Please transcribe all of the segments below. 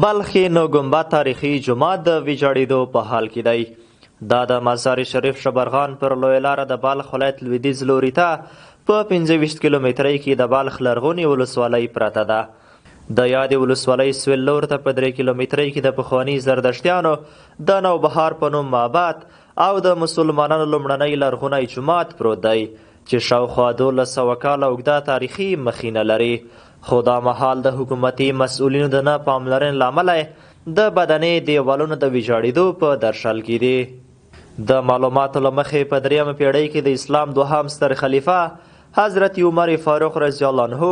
بلخ کې نو ګنبد تاریخي جومات د ویجاړېدو په حال کې دی. دا د مزار شریف شبرغان پر لویه لاره د بلخ ولایت لویدیځ لوري ته په 25 کیلومترۍ کې د بلخ لرغونې ولسوالۍ پرته ده. د یادې ولسوالۍ سویل لور ته په 3 کیلومترۍ کې د پخواني زردشتیانو د نوبهار په نوم معبد او د مسلمانانو لومړنی لرغونی جومات پروت دی چې شاوخوا 1200 کاله اوږده تاریخي مخینه لري. خو دا مهال د حکومتي مسؤلینو د نه پاملرنې له امله د بدنې دیوالونو د ویجاړېدو په درشل کې دي. د معلوماتو له مخې په 3مه پیړۍ کې د اسلام دوهم ستر خلیفه حضرت عمر فاروق رضی الله عنه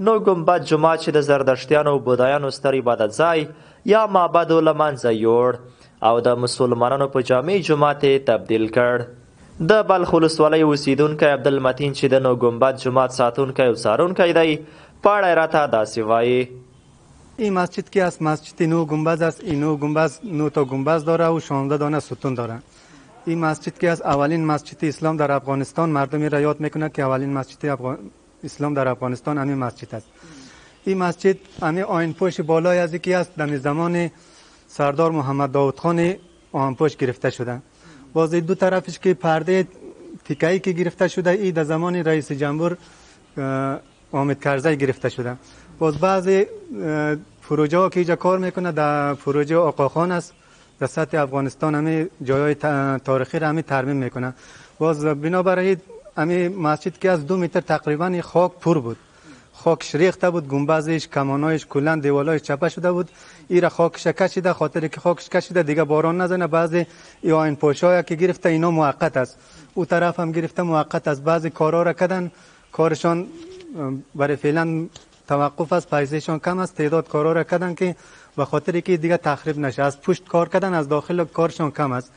نو ګنبد جومات چې د زردشتیانو او بودایانو ستر عبادت ځای یا معبد له منځه یوړ او د مسلمانانو په جامع جومات تبدیل کړ. د بلخ ولسوالۍ اوسیدونکی عبدالمتین چې د نو ګنبد جومات ساتونکی او څارونکی دی په اړه راته داسې وایي. این مسجد که است مسجد نو گنبد است. این نو گنبد 9 تا گنبد داره و 16 دانه ستون داره. این مسجد که است اولین مسجد اسلام در افغانستان. مردمی را یاد میکنه که اولین مسجد اسلام در افغانستان همین مسجد است. این مسجد همین آیین پوش بالای از یکی است در زمان سردار محمد داود خان آیین پوش گرفته شده. باز دو طرفش که پرده تیکه‌ای که گرفته شده این در زمان رئیس جمهور حامد کرزی گرفته شده. باز بعضی پروژه ها که اینجا کار میکنه در پروژه آقاخان است در سطح افغانستان همه جایهای تاریخی را همه ترمیم میکنه. باز بنابراین همه مسجد که از 2 متر تقریبا خاک پر بود، خاک ریخته بود، گنبدش کمانایش کلا دیوالایش چپه شده بود. این را خاکش کشیده، خاطر که خاکش کشیده دیگه باران نزنه. بعضی آیین پوشایی که گرفته اینا موقت است، او طرف هم گرفته موقت است. بعضی کارا را کردن کارشان برای فعلا توقف است، پیسهشان کم است. تعداد کارا را کردن که به خاطر که دیگه تخریب نشه، از پشت کار کردن، از داخل کارشان کم است.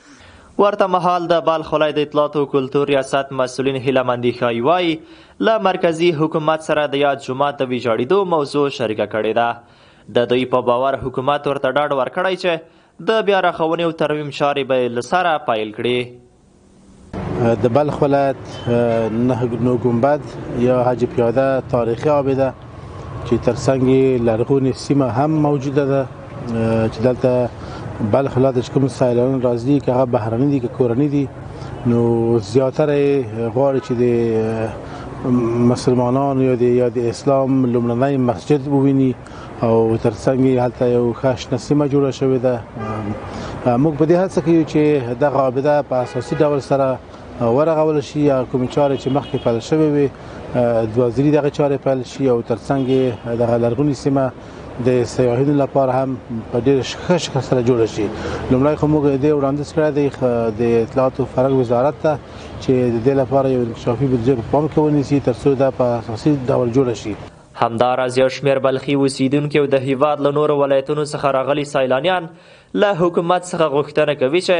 ورته مهال د بلخ ولایت د اطلاعات او کلتور ریاست مسؤلین هیله ښایي وایي له مرکزي حکومت سره د یاد جومات د ویجاړېدو موضوع شریکه کړې ده. د دوی په باور حکومت ورته ډاډ ورکړی چې د بیا رغونې او ترمیم چارې به یې له سره پیل کړي. د بلخ ولایت نو ګنبد یا حج پیاده تاریخي آبده چې ترڅنګ لرغونې سیمه هم موجوده ده چې دلته بلخ ولایت چې کوم سیلانیان راځي که هغه بهرني دي که کورني دي نو زیاتره غواړي چې د مسلمانانو یا د اسلام لومړنی مسجد وویني او ترڅنګ هلته یو ښه شنه سیمه جوړه شوې ده. موږ په دې هڅه کې یو چې دغه آبده په اساسي ډول سره ورغول شي یا کومې چارې چې مخکې پیل شوې وي د وزیري دغه چارې پیل شي او ترڅنګ دغه لرغونې سیمه د سیاحینو لپاره هم په ډېر ښه شکل سره جوړه شي. لومړی خو موږ دې وړاندیز کړی دی د اطلاعات او فرهنګ وزارت ته چې د دې لپاره یو انکشافي بودجه په پام کې ونیسي تر څو دا په اساسي ډول جوړه شي. همداراز یو شمېر بلخي اوسیدونکي او د هیواد له نورو ولایتونو څخه راغلي سیلانیان له حکومت څخه غوښتنه کوي چې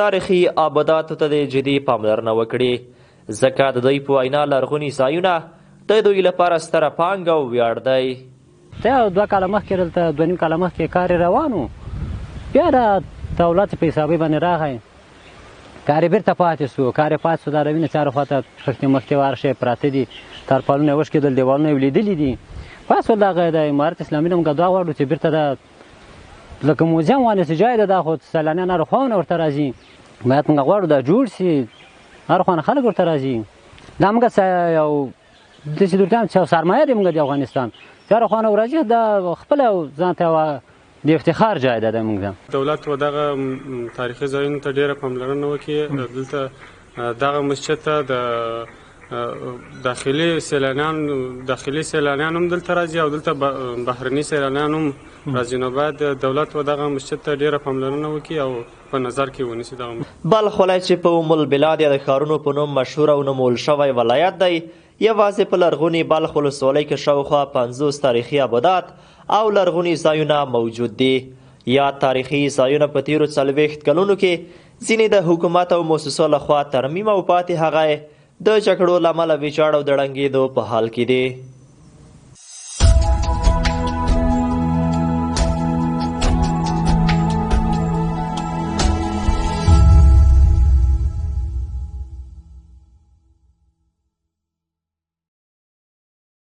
تاریخي آباداتو ته د جدي پاملرنه وکړي ځکه د دوی په وینا لرغوني ځایونه د دوی لپاره ستره پانګه او ویاړ دی. ته 2 کاله مخکې دلته 2 کاله مخکې کار روان و، بیا د دولت په حسابي باندې راغی کار یې بیرته پاتې سو. کار یې پاتې سو دا روینې چارو خواته مخکې ورشې پراته دي، ترپالونه یې وشکېدل، دیوالونه یې لیدلي دي. پس ول دغه د امارت اسلامي نه موږ دعا غواړو چې بیرته د لکه موزیم وانیسي ځای ده، دا خو سیلانیان هر خواونه ورته راځي، باید موږ غواړو دا جوړ سي، هر خواونه خلک ورته راځي. دا موږ یو داسې درته چې سرمایه دی موږ د افغانستان چې هر خواونه ورځي، دا خپله ځان ته د افتخار ځای ده. د موږ دولت و دغه تاریخي ځایونو ته ډېره پاملرنه وکړي. دلته دغه مسجد ته د داخلي سیلانیان هم دلته راځي او دلته بهرني سیلانیان هم راځي. نو باید دولت و دغه مسجد ته ډېره پاملرنه وکړي او په نظر کې ونیسي. بلخ ولایت چې په ام البلاد یا د ښارونو په نوم مشهور او نومول شوی ولایت دی یوازې په لرغوني بلخ ولسوالۍ کې شاوخوا 50 تاریخي آبادات او لرغوني ځایونه موجود دي. یا تاریخي ځایونه په تیرو 40 کلونو کې ځینې د حکومت او مؤسسو لخوا ترمیم او پاتې هغه د جګړو له امله ویجاړ او د ړنګېدو په حال کې دي.